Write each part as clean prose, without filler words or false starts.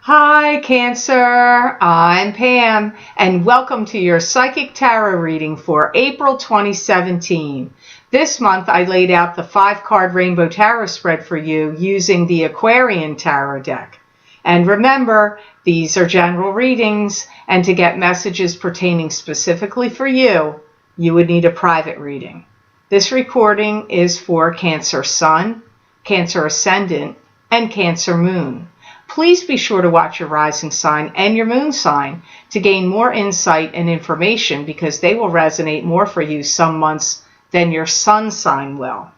Hi Cancer, I'm Pam and welcome to your Psychic Tarot reading for April 2017. This month I laid out the 5-card Rainbow Tarot spread for you using the Aquarian Tarot deck. And remember, these are general readings, and to get messages pertaining specifically for you, you would need a private reading. This recording is for Cancer Sun, Cancer Ascendant, and Cancer Moon. Please be sure to watch your rising sign and your moon sign to gain more insight and information, because they will resonate more for you some months than your sun sign will.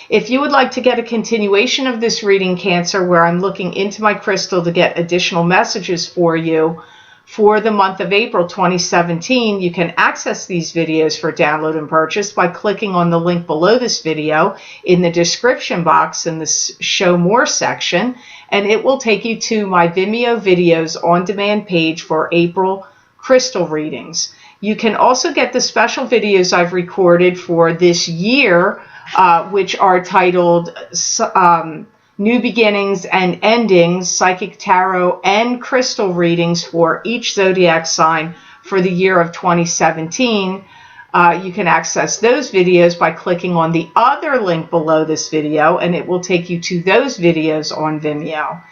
If you would like to get a continuation of this reading, Cancer, where I'm looking into my crystal to get additional messages for you for the month of April 2017, you can access these videos for download and purchase by clicking on the link below this video in the description box in the Show More section, and it will take you to my Vimeo videos on demand page for April crystal readings. You can also get the special videos I've recorded for this year, which are titled New Beginnings and Endings, Psychic Tarot and Crystal Readings for each zodiac sign for the year of 2017. You can access those videos by clicking on the other link below this video, and it will take you to those videos on Vimeo.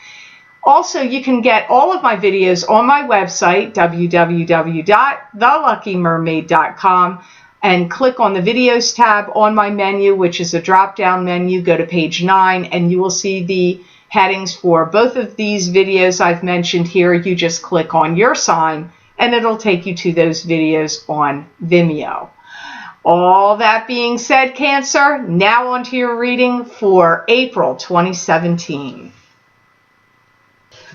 Also, you can get all of my videos on my website, www.theluckymermaid.com, and click on the videos tab on my menu, which is a drop-down menu. Go to page 9 and you will see the headings for both of these videos I've mentioned here. You just click on your sign and it'll take you to those videos on Vimeo. All that being said, Cancer, now on to your reading for April 2017.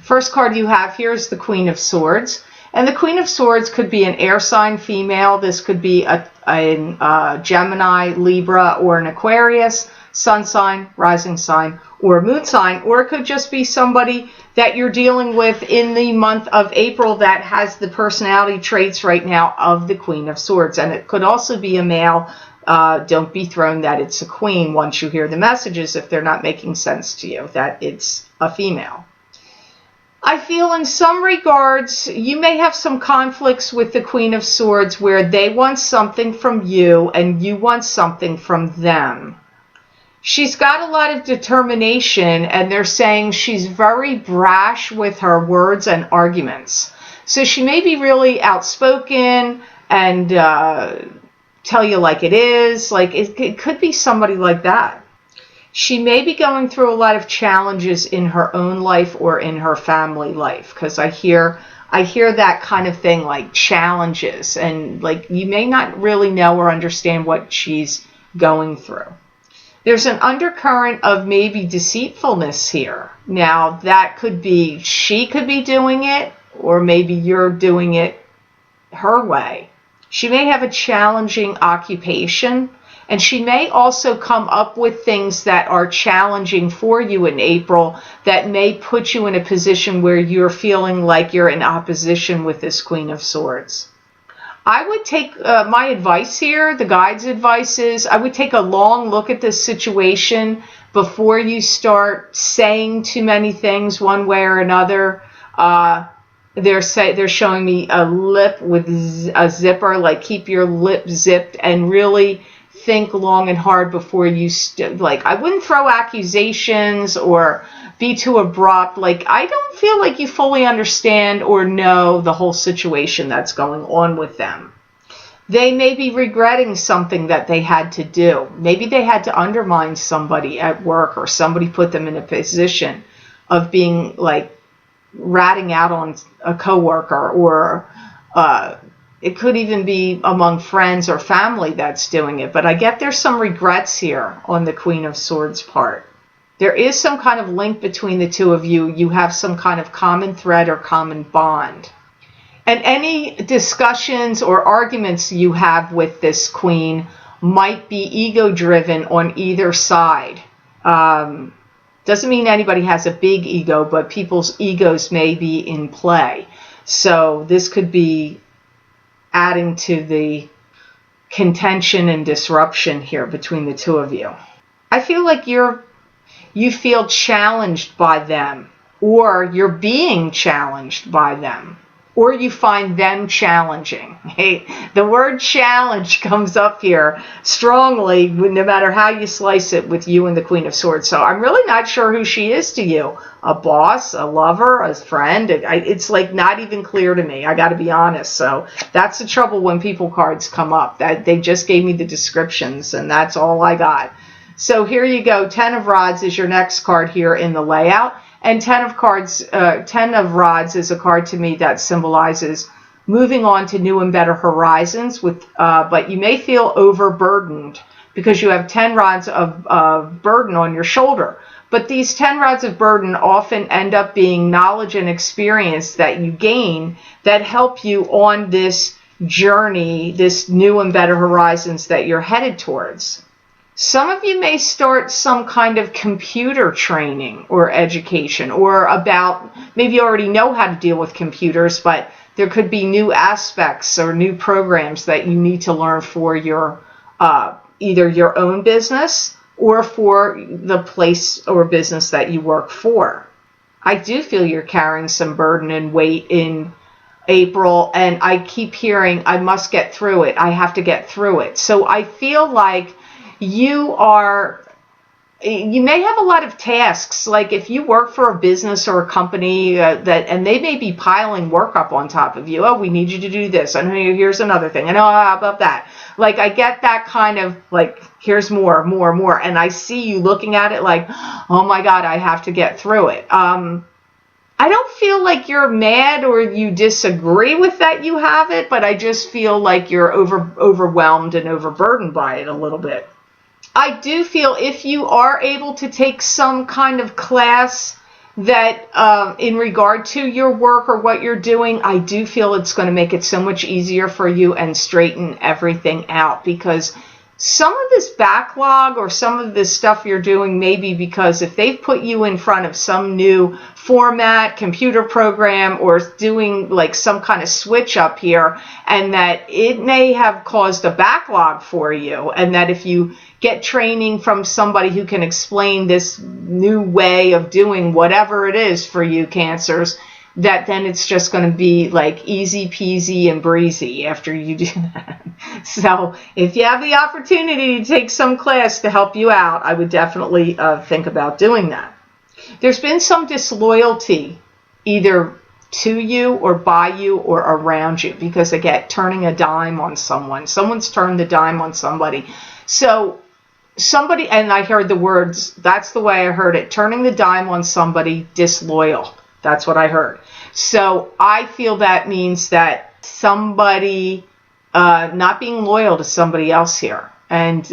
First card you have here is the Queen of Swords. And the Queen of Swords could be an air sign female. This could be a Gemini, Libra, or an Aquarius, sun sign, rising sign, or moon sign. Or it could just be somebody that you're dealing with in the month of April that has the personality traits right now of the Queen of Swords. And it could also be a male. Don't be thrown that it's a queen once you hear the messages, if they're not making sense to you, that it's a female. I feel in some regards you may have some conflicts with the Queen of Swords where they want something from you and you want something from them. She's got a lot of determination, and they're saying she's very brash with her words and arguments. So she may be really outspoken and tell you like it is. Like it could be somebody like that. She may be going through a lot of challenges in her own life or in her family life, because I hear that kind of thing, like challenges, and like you may not really know or understand what she's going through. There's an undercurrent of maybe deceitfulness here. Now that could be she could be doing it, or maybe you're doing it her way. She may have a challenging occupation. And she may also come up with things that are challenging for you in April that may put you in a position where you're feeling like you're in opposition with this Queen of Swords. I would take my advice here, the guide's advice is, I would take a long look at this situation before you start saying too many things one way or another. They're showing me a lip with a zipper, like keep your lip zipped and really think long and hard before you I wouldn't throw accusations or be too abrupt. Like, I don't feel like you fully understand or know the whole situation that's going on with them. They may be regretting something that they had to do. Maybe they had to undermine somebody at work, or somebody put them in a position of being like ratting out on a coworker, or it could even be among friends or family that's doing it. But I get there's some regrets here on the Queen of Swords part. There is some kind of link between the two of you. You have some kind of common thread or common bond. And any discussions or arguments you have with this queen might be ego-driven on either side. Doesn't mean anybody has a big ego, but people's egos may be in play. So this could be adding to the contention and disruption here between the two of you. I feel like you feel challenged by them. or you're being challenged by them, or you find them challenging. Hey, the word challenge comes up here strongly, no matter how you slice it, with you and the Queen of Swords. So I'm really not sure who she is to you. A boss, a lover, a friend. It's like not even clear to me. I got to be honest. So that's the trouble when people cards come up. That they just gave me the descriptions, and that's all I got. So here you go. 10 of Rods is your next card here in the layout. And 10 of Rods is a card to me that symbolizes moving on to new and better horizons. But you may feel overburdened because you have 10 rods of burden on your shoulder. But these 10 rods of burden often end up being knowledge and experience that you gain that help you on this journey, this new and better horizons that you're headed towards. Some of you may start some kind of computer training or education, or maybe you already know how to deal with computers, but there could be new aspects or new programs that you need to learn for your either your own business or for the place or business that you work for. I do feel you're carrying some burden and weight in April, and I keep hearing, I must get through it. I have to get through it. So I feel like you may have a lot of tasks. Like if you work for a business or a company and they may be piling work up on top of you. Oh, we need you to do this. And here's another thing. And how about that? Like I get that kind of like, here's more. And I see you looking at it like, oh my God, I have to get through it. I don't feel like you're mad or you disagree with that you have it, but I just feel like you're overwhelmed and overburdened by it a little bit. I do feel if you are able to take some kind of class that in regard to your work or what you're doing, I do feel it's going to make it so much easier for you and straighten everything out, because some of this backlog or some of this stuff you're doing may be because if they've put you in front of some new format, computer program, or doing like some kind of switch up here, and that it may have caused a backlog for you, and that if you get training from somebody who can explain this new way of doing whatever it is for you, Cancers, that then it's just going to be like easy peasy and breezy after you do that. So if you have the opportunity to take some class to help you out, I would definitely think about doing that. There's been some disloyalty either to you or by you or around you, because I get turning a dime on someone. Someone's turned the dime on somebody. So somebody, and I heard the words, that's the way I heard it, turning the dime on somebody, disloyal. That's what I heard. So I feel that means that somebody not being loyal to somebody else here. And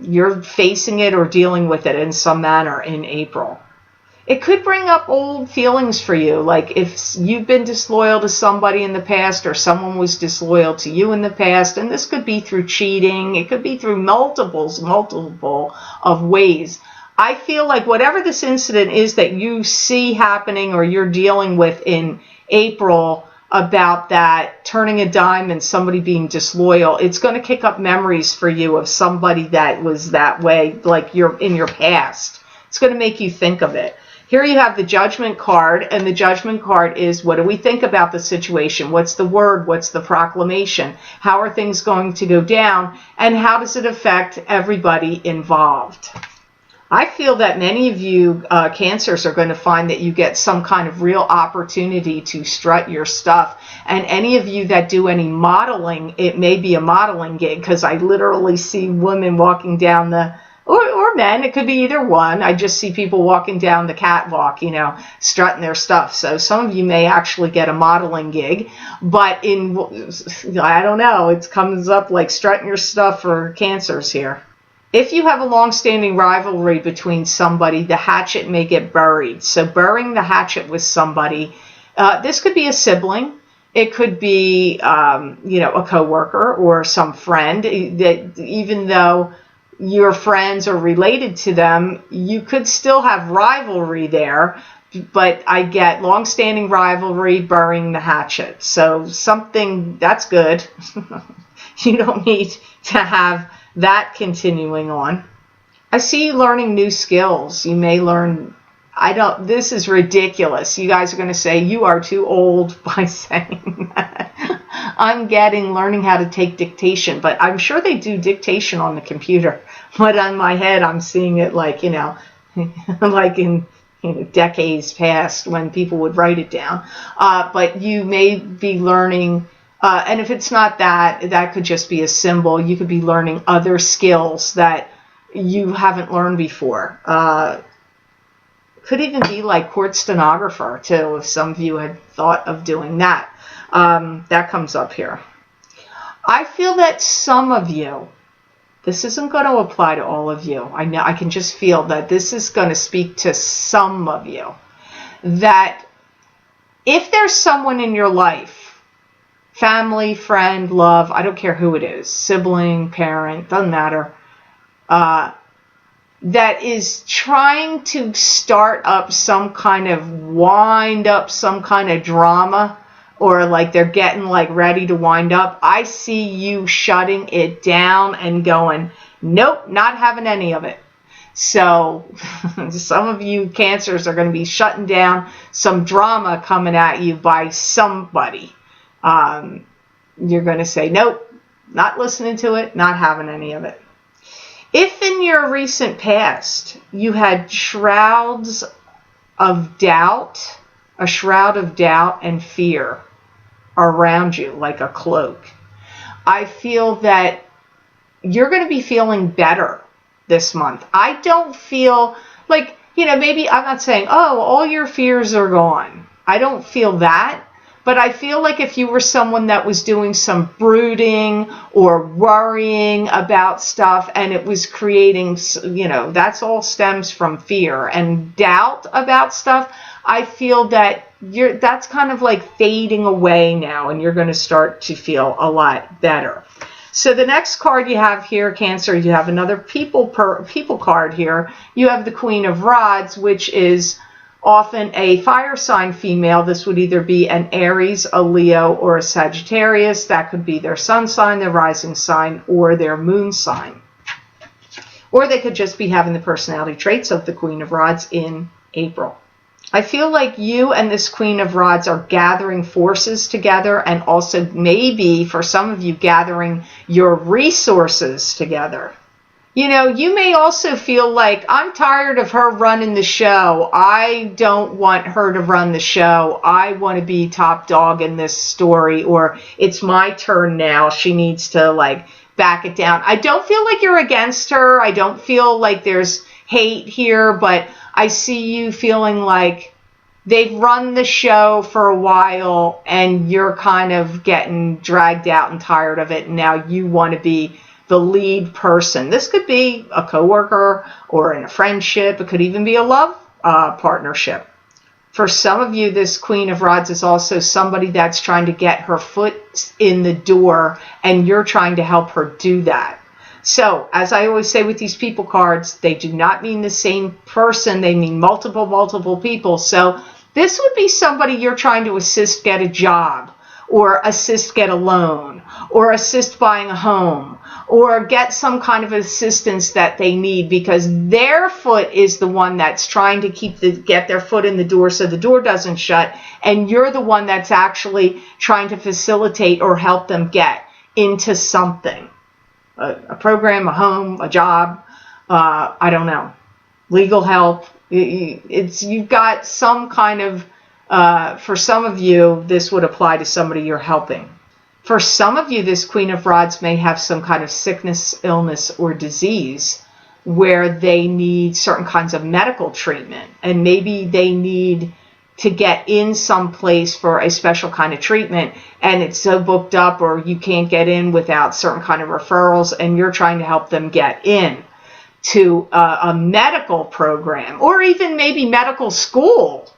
you're facing it or dealing with it in some manner in April. It could bring up old feelings for you. Like if you've been disloyal to somebody in the past, or someone was disloyal to you in the past, and this could be through cheating. It could be through multiple of ways. I feel like whatever this incident is that you see happening or you're dealing with in April about that turning a dime and somebody being disloyal, it's going to kick up memories for you of somebody that was that way, like you're in your past. It's going to make you think of it. Here you have the Judgment card, and the Judgment card is, what do we think about the situation? What's the word? What's the proclamation? How are things going to go down? And how does it affect everybody involved? I feel that many of you Cancers are going to find that you get some kind of real opportunity to strut your stuff. And any of you that do any modeling, it may be a modeling gig, because I literally see women walking down or men, it could be either one. I just see people walking down the catwalk, strutting their stuff. So some of you may actually get a modeling gig, but I don't know, it comes up like strutting your stuff for Cancers here. If you have a long-standing rivalry between somebody, the hatchet may get buried. So burying the hatchet with somebody, this could be a sibling. It could be, a coworker or some friend that even though your friends are related to them, you could still have rivalry there. But I get long-standing rivalry, burying the hatchet. So something that's good. You don't need to have that continuing on. I see you learning new skills. You may learn this is ridiculous. You guys are going to say you are too old by saying that. I'm learning how to take dictation, but I'm sure they do dictation on the computer. But on my head, I'm seeing it like, like in decades past when people would write it down. But you may be learning, and if it's not that could just be a symbol. You could be learning other skills that you haven't learned before. Could even be like court stenographer too, if some of you had thought of doing that. That comes up here. I feel that some of you, this isn't going to apply to all of you. I know, I can just feel that this is going to speak to some of you. That if there's someone in your life, family, friend, love, I don't care who it is, sibling, parent, doesn't matter, that is trying to start up some kind of wind up, some kind of drama, or like they're getting like ready to wind up, I see you shutting it down and going, nope, not having any of it. So some of you Cancers are going to be shutting down some drama coming at you by somebody. You're going to say, nope, not listening to it, not having any of it. If in your recent past you had shrouds of doubt, a shroud of doubt and fear around you like a cloak, I feel that you're going to be feeling better this month. I don't feel like, maybe I'm not saying, oh, all your fears are gone. I don't feel that. But I feel like if you were someone that was doing some brooding or worrying about stuff and it was creating, that's all stems from fear and doubt about stuff. I feel that that's kind of like fading away now and you're going to start to feel a lot better. So the next card you have here, Cancer, you have another people card here. You have the Queen of Rods, which is often a fire sign female. This would either be an Aries, a Leo, or a Sagittarius. That could be their sun sign, their rising sign, or their moon sign. Or they could just be having the personality traits of the Queen of Rods in April. I feel like you and this Queen of Rods are gathering forces together and also maybe for some of you gathering your resources together. You may also feel like, I'm tired of her running the show. I don't want her to run the show. I want to be top dog in this story, or it's my turn now. She needs to back it down. I don't feel like you're against her. I don't feel like there's hate here, but I see you feeling like they've run the show for a while and you're kind of getting dragged out and tired of it. And now you want to be the lead person. This could be a coworker or in a friendship. It could even be a love partnership. For some of you, this Queen of Rods is also somebody that's trying to get her foot in the door and you're trying to help her do that. So, as I always say with these people cards, they do not mean the same person. They mean multiple people. So, this would be somebody you're trying to assist get a job, or assist get a loan, or assist buying a home, or get some kind of assistance that they need because their foot is the one that's trying to get their foot in the door so the door doesn't shut, and you're the one that's actually trying to facilitate or help them get into something. A program, a home, a job, I don't know, legal help. You've got some kind of, for some of you, this would apply to somebody you're helping. For some of you, this Queen of Rods may have some kind of sickness, illness, or disease where they need certain kinds of medical treatment. And maybe they need to get in some place for a special kind of treatment and it's so booked up or you can't get in without certain kind of referrals and you're trying to help them get in to a medical program or even maybe medical school.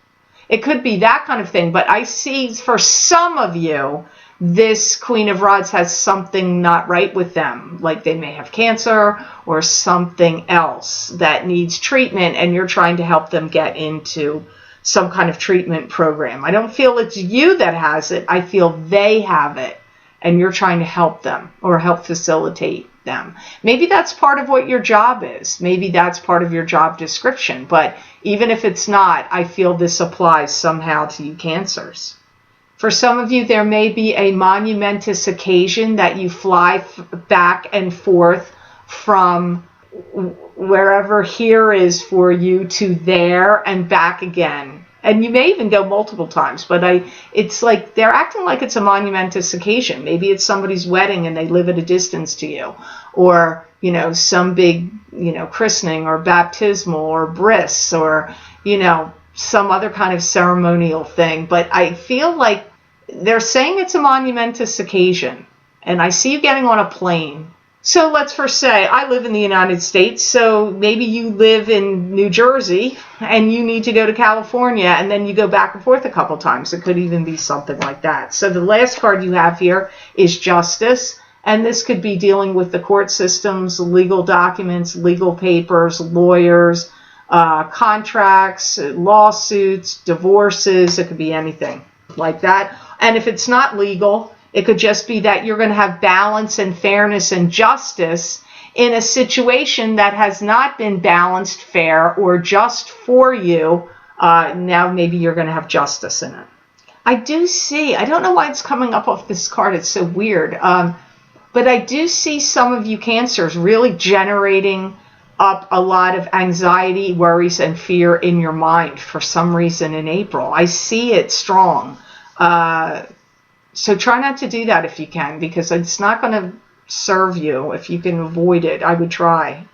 It could be that kind of thing. But I see for some of you, this Queen of Rods has something not right with them. Like they may have cancer or something else that needs treatment and you're trying to help them get into some kind of treatment program. I don't feel it's you that has it. I feel they have it and you're trying to help them or help facilitate them. Maybe that's part of what your job is. Maybe that's part of your job description. But even if it's not, I feel this applies somehow to you Cancers. For some of you, there may be a monumentous occasion that you fly back and forth from wherever here is for you to there and back again. And you may even go multiple times, but it's like they're acting like it's a monumentous occasion. Maybe it's somebody's wedding and they live at a distance to you, or, you know, some big, you know, christening or baptismal or bris or, you know, some other kind of ceremonial thing. But I feel like they're saying it's a monumentous occasion, and I see you getting on a plane. So let's first say I live in the United States, so maybe you live in New Jersey and you need to go to California, and then you go back and forth a couple times. It could even be something like that. So the last card you have here is Justice, and this could be dealing with the court systems, legal documents, legal papers, lawyers, contracts, lawsuits, divorces. It could be anything like that. And if it's not legal, it could just be that you're going to have balance and fairness and justice in a situation that has not been balanced, fair, or just for you. Now maybe you're going to have justice in it. I do see, I don't know why it's coming up off this card. It's so weird. But I do see some of you Cancers really generating up a lot of anxiety, worries, and fear in your mind for some reason in April. I see it strong. So try not to do that if you can, because it's not going to serve you. If you can avoid it, I would try.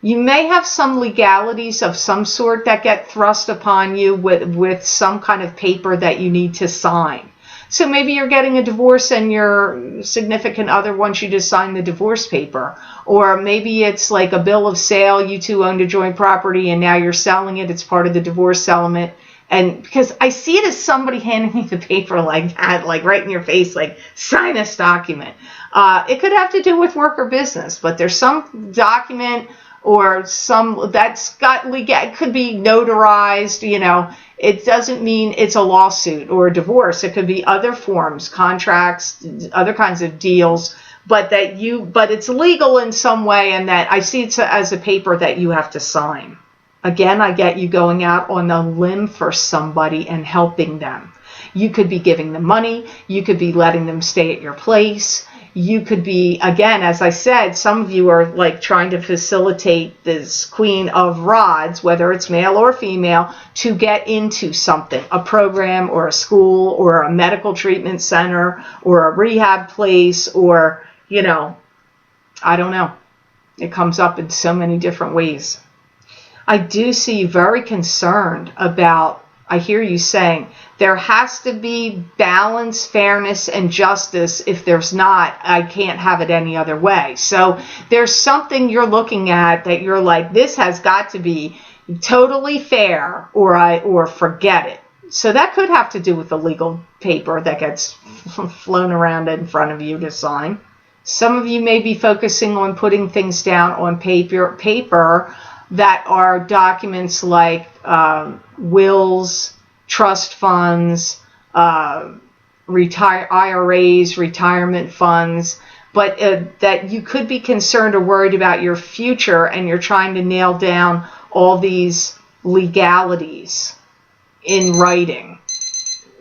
You may have some legalities of some sort that get thrust upon you with some kind of paper that you need to sign. So maybe you're getting a divorce and your significant other wants you to sign the divorce paper. Or maybe it's like a bill of sale. You two owned a joint property and now you're selling it. It's part of the divorce settlement. And because I see it as somebody handing you the paper like that, like right in your face, like sign this document. It could have to do with work or business, but there's some document or some that's got legal, it could be notarized, you know. It doesn't mean it's a lawsuit or a divorce. It could be other forms, contracts, other kinds of deals, but it's legal in some way, and that I see it as a paper that you have to sign. Again, I get you going out on a limb for somebody and helping them. You could be giving them money. You could be letting them stay at your place. You could be, again, as I said, some of you are like trying to facilitate this Queen of Rods, whether it's male or female, to get into something, a program or a school or a medical treatment center or a rehab place or, you know, I don't know. It comes up in so many different ways. I do see you very concerned about, I hear you saying, there has to be balance, fairness, and justice. If there's not, I can't have it any other way. So there's something you're looking at that you're like, this has got to be totally fair or forget it. So that could have to do with the legal paper that gets flown around in front of you to sign. Some of you may be focusing on putting things down on paper that are documents like wills, trust funds, IRAs, retirement funds, but that you could be concerned or worried about your future, and you're trying to nail down all these legalities in writing.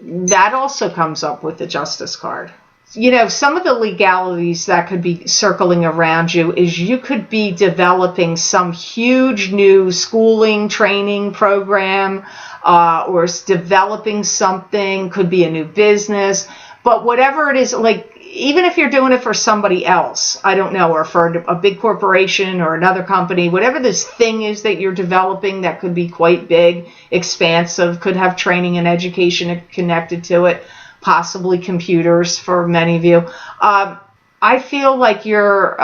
That also comes up with the Justice card. You know, some of the legalities that could be circling around you is you could be developing some huge new schooling, training program, or developing something, could be a new business. But whatever it is, like, even if you're doing it for somebody else, I don't know, or for a big corporation or another company, whatever this thing is that you're developing that could be quite big, expansive, could have training and education connected to it, possibly computers for many of you. I feel like you're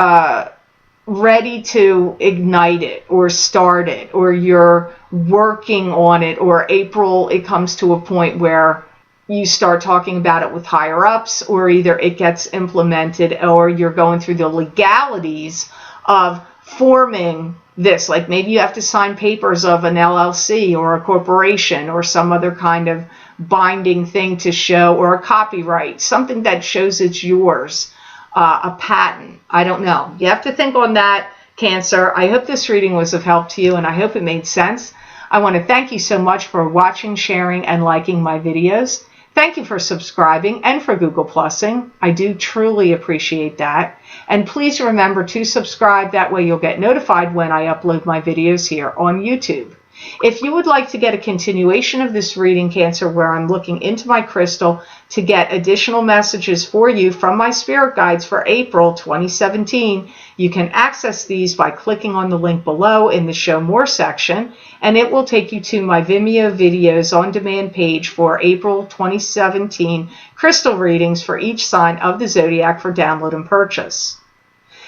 ready to ignite it or start it, or you're working on it, or April, it comes to a point where you start talking about it with higher ups, or either it gets implemented or you're going through the legalities of forming this. Like maybe you have to sign papers of an LLC or a corporation or some other kind of binding thing to show, or a copyright, something that shows it's yours, a patent. I don't know. You have to think on that, Cancer. I hope this reading was of help to you, and I hope it made sense. I want to thank you so much for watching, sharing, and liking my videos. Thank you for subscribing and for Google Plusing. I do truly appreciate that. And please remember to subscribe. That way you'll get notified when I upload my videos here on YouTube. If you would like to get a continuation of this reading, Cancer, where I'm looking into my crystal to get additional messages for you from my spirit guides for April 2017, you can access these by clicking on the link below in the Show More section, and it will take you to my Vimeo videos on demand page for April 2017 crystal readings for each sign of the zodiac for download and purchase.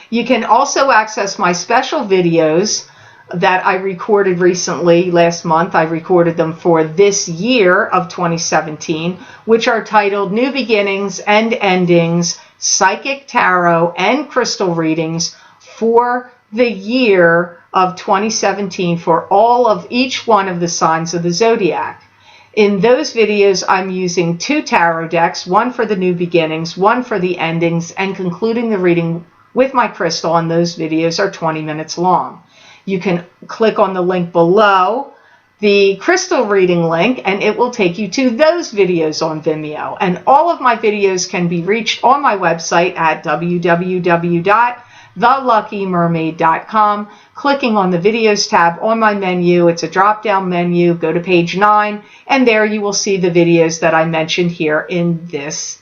You can also access my special videos that I recorded recently. Last month I recorded them for this year of 2017, which are titled New Beginnings and Endings, Psychic Tarot and Crystal Readings for the year of 2017 for all of each one of the signs of the zodiac. In those videos, I'm using 2 tarot decks, one for the new beginnings, one for the endings, and concluding the reading with my crystal, and those videos are 20 minutes long. You can click on the link below, the crystal reading link, and it will take you to those videos on Vimeo. And all of my videos can be reached on my website at www.theluckymermaid.com. Clicking on the videos tab on my menu, it's a drop-down menu, go to page 9, and there you will see the videos that I mentioned here in this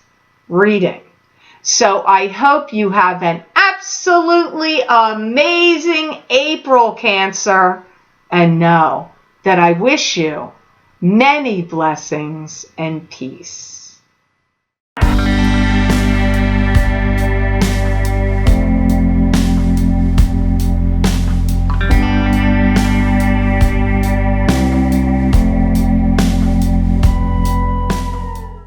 reading. So I hope you have an absolutely amazing April, Cancer, and know that I wish you many blessings and peace.